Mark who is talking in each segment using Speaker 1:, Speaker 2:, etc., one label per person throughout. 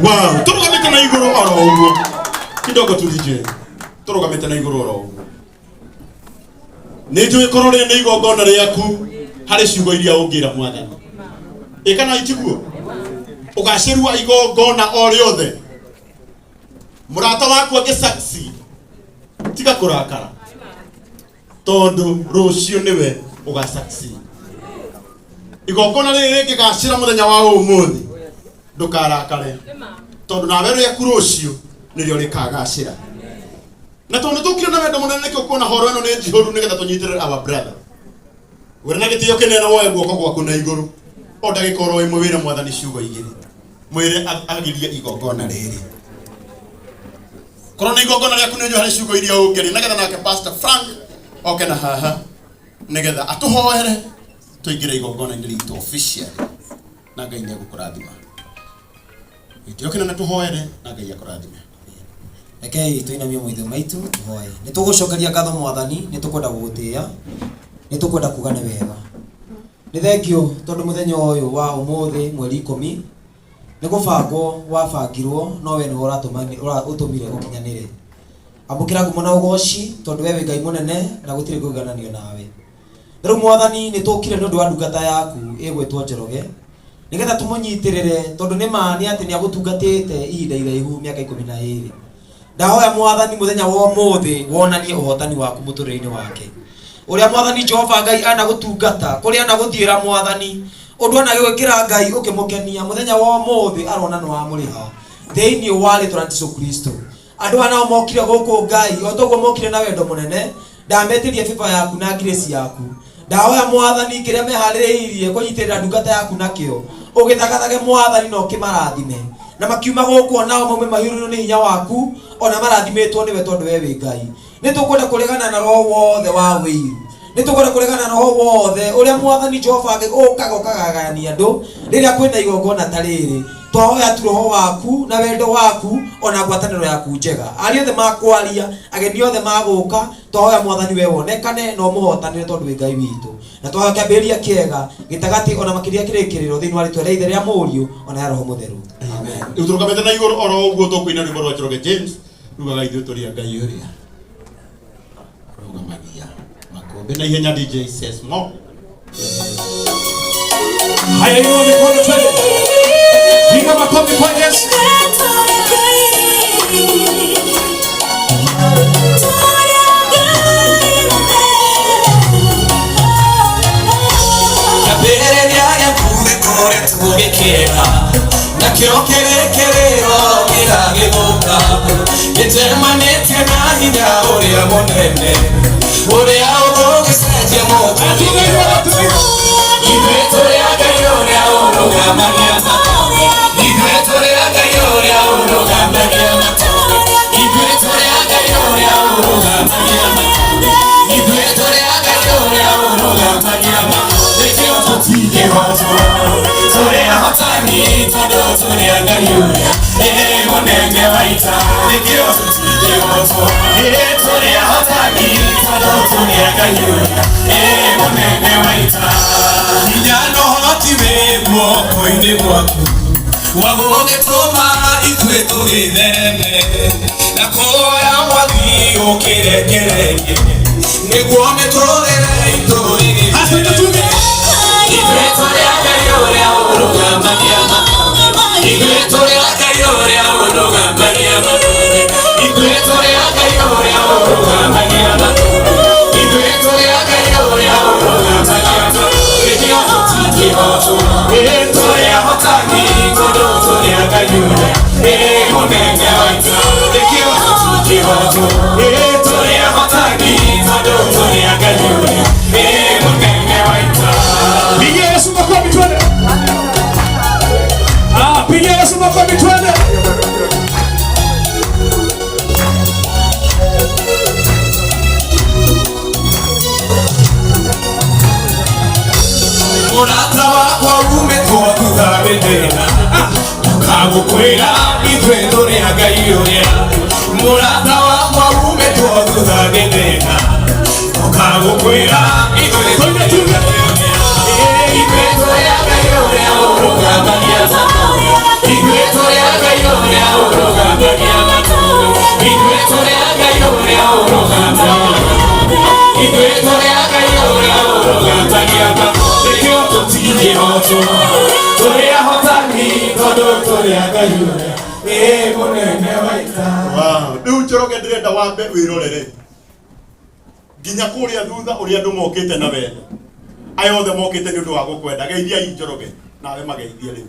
Speaker 1: Wow, turugamite na iguru oro ugo. Kidogo tu DJ. Turugamite na iguru oro ugo. Nejo ikorore ne igogona ryaku hari ciugo iria ungira mwathani. Ikana itiguo. Ugashirwa igogona o riothe. Murata waku agisaksi. Tiga kurakara. Tondu rucio niwe ugasaksi. Igogona riri gigashira muthenya wa umuthi. Ndukarakare. Tondu nawe ryaku rucio nirio rikagacira. Na tondu tukire na wendo munene nikio kuona horo eno ni njihoru nigetha tunyitirire our brother. Wera na gitio kinene woe guoko gwaku na iguru. O ndagika oro imwe wira mwathani ciugo igiri. Mwire agirie igogona riri. Korona igogona ryaku ni njo hari ciugo iria ungeri nigetha nake Pastor Frank oke na haha nigetha atuhoere tuingire igogona ritu official na Ngai ni agukurathima. Gitio kinene tuhoere na Ngai akurathime.
Speaker 2: Rekei tuinamie moitho maitu tuhoe. Nitugucokeria ngatho mwathani, nitukwenda gugutia, nitukwenda kuga ni wega. Ni thengio tondu muthenya uyu wa umuthi mweri 10 ni gubangwo wabangirwo no we ni utumire gukinyanire. Ambukira ngumona ugoci tondu we Ngai munene na gutire kugananio nawe. Riu mwathani ni tukire ni undu wa ndungata yaku igwetwo Njoroge. Nigetha tumunyitirire tondu ni mani ati ni agutungatite ihinda iraihu miaka 12. Ndahoya mwathani muthenya wa umuthi wonanie uhotani waku muturire-ini wake. Uria mwathani Jehova Ngai ana gutungata kuria ana guthiira mwathani undu ana gwikira Ngai ukimukenia muthenya wa umuthi arona no amuriha thiini wa ritwa Jesu Kristo. Andu ana mokire guku Ngai otoguo mokire na wendo munene ndametirie fifa yaku na grace yaku. Ndahoya mwathani kiria mehaririirie kunyitirira ndungata yaku nakio ugithagathage mwathani no kimarathime na makiuma guku nao maume mahiruru ni hinya waku ona marathimetwo niwe tondu we wi Ngai. Nitukwenda kuregana na roho wothe wa wiru, nitukwenda kuregana na roho wothe uria mwathani Jehova Ngai ukagagania andu riria kwina igongona ta riri. Twahoya tu roho waku na wendo waku ona ngwataniro yaku njega. Ari othe makwaria ageni othe maguka twahoya mwathani we wonekane no muhotanire tondu wi Ngai witu. Na twahoya kiambiria kiega gitagati ona makiria kirikiriro thiini wa ritwa ria ithe ria Muriu ona ya Roho Mutheru. Amen.
Speaker 1: Uturugamite na iguru oro uguo tukuina rwimbo rwa Njoroge James rugaga ithuĩ turia Ngai uria rugamagia makombe na ihenya. DJ says more.
Speaker 3: Haya inua mikono twende. Piga makofi kwa Yesu.
Speaker 4: Kerero kiragithuka Nitemanite na hinya uria munene Uria ugugicenjia muthenya Ithuĩ tũrĩ a Ngai ũrĩa ũrũgamagia matũũra Ithuĩ tũrĩ a Ngai ũrĩa ũrũgamagia matũũra Ithuĩ tũrĩ a Ngai ũrĩa ũrũgamagia matũũra Ithuĩ tũrĩ a Ngai ũrĩa ũrũgamagia matũũra Nĩkĩo tũtingĩhotwo tũrĩ ahotani tondũ tũrĩ a Ngai ũrĩa mũnene wa ita Nĩkĩo tũtingĩhotwo tũrĩ ahotani tondũ tũrĩ a Ngai ũrĩa mũnene wa ita Hinya na ũhoti wĩ guoko-inĩ gwaku wa gũgĩtũma ithuĩ tũgĩthereme na kuoya mwathi ũkĩrekererie nĩguo mĩtũũrĩre itũ ĩgĩthiĩ Ithuĩ tũrĩ a Ngai ũrĩa ũrũgamagia matũũra Ithuĩ tũrĩ a Ngai ũrĩa ũrũgamagia matũũra Ithuĩ tũrĩ a Ngai ũrĩa ũrũgamagia matũũra Ithuĩ tũrĩ a Ngai ũrĩa ũrũgamagia matũũra Nĩkĩo tũtingĩhotwo tũrĩ ahotani tondũ tũrĩ a Ngai ũrĩa mũnene wa ita Nĩkĩo tũtingĩhotwo tũrĩ ahotani tondũ tũrĩ a Ngai ũrĩa mũnene wa ita
Speaker 3: Pigia Yesu makofi twende. Pigia Yesu makofi twende.
Speaker 4: Mũrata wakwa umĩtwo thutha wĩthĩna Ndũkagũkwĩra ithuĩ tũrĩ a Ngai ũrĩa Mũrata wakwa umĩtwo thutha wĩthĩna Ndũkagũkwĩra ithuĩ tũrĩ a Ngai ũrĩa Ithuĩ tũrĩ a Ngai ũrĩa ũrũgamagia matũũra Ithuĩ tũrĩ a Ngai ũrĩa ũrũgamagia matũũra Ithuĩ tũrĩ a Ngai ũrĩa ũrũgamagia matũũra Ithuĩ tũrĩ a Ngai ũrĩa ũrũgamagia matũũra Nĩkĩo tũtingĩhotwo tũrĩ ahotani tondũ tũrĩ a Ngai ũrĩa mũnene wa ita
Speaker 1: Rĩu Njoroge ndĩrenda wambe wĩrorere nginya kũrĩa thutha ũrĩa andũ mokĩte na wendo aya othe mokĩte nĩ ũndũ wa gũkwenda geithiai Njoroge nawe mageithie rĩu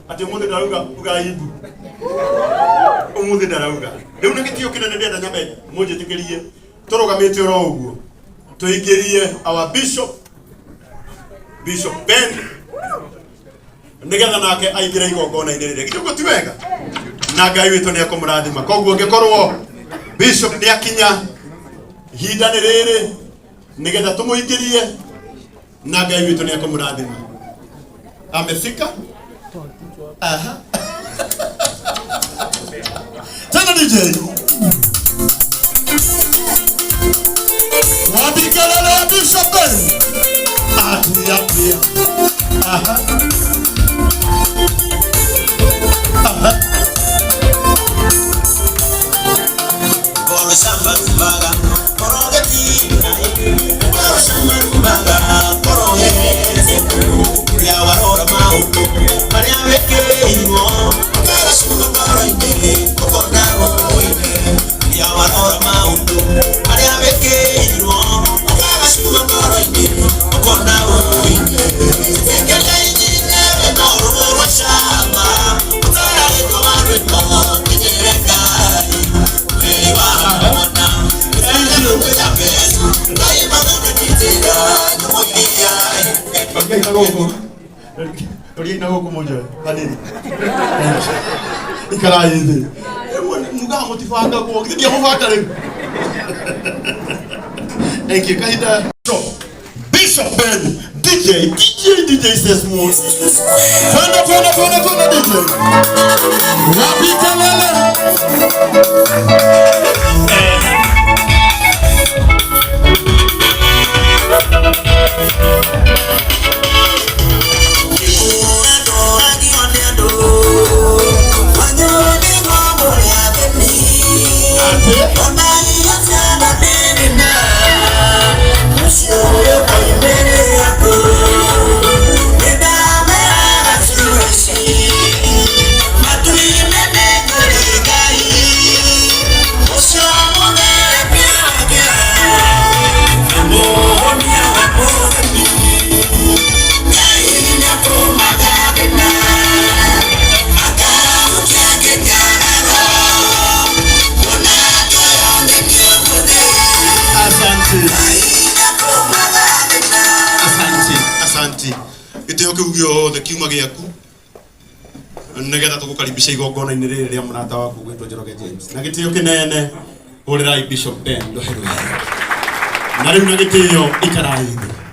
Speaker 1: atĩ ũmũthĩ ndarauga uga ibu ũmũthĩ ndarauga rĩu nĩ gĩtĩo kĩnene ndĩrenda nyambe mũnjĩtĩkĩrie tũrũgamĩte oro ũguo tũingĩrie our Bishop Ben nĩgetha nake aingĩre igongona-inĩ rĩrĩ gĩtũko ti wega na Ngai witũ nĩ ekũmũrathima koguo ngĩkorwo Bishop nĩ akinya ihinda nĩ rĩrĩ nĩgetha tũmũingĩrie na Ngai witũ nĩ ekũmũrathima amefika tena DJ wabikalala Bishop Ben pia
Speaker 5: Bora samba kumbaga korogeti bora samba kumbaga korogeti ya warora maundu maria wekeirwo bora samba korogeti kokondago ya warora maundu maria wekeirwo bora samba korogeti kokondago
Speaker 1: Ori na huko moja kanini ikarai hivi muga motivanga kwa kidia mfaka leo eki kaida Bishop Ben DJ says more fana DJ Wabikalala gitio kiu giothe kiuma giaku nigetha tugukaribisha igongona-inĩ rĩrĩ rĩa mũrata waku gwĩtwo Njoroge James. Na gĩtĩo kĩnene hũrĩrai Bishop Ben Ndoheru. Na rĩu na gĩtĩo ikarai thĩ.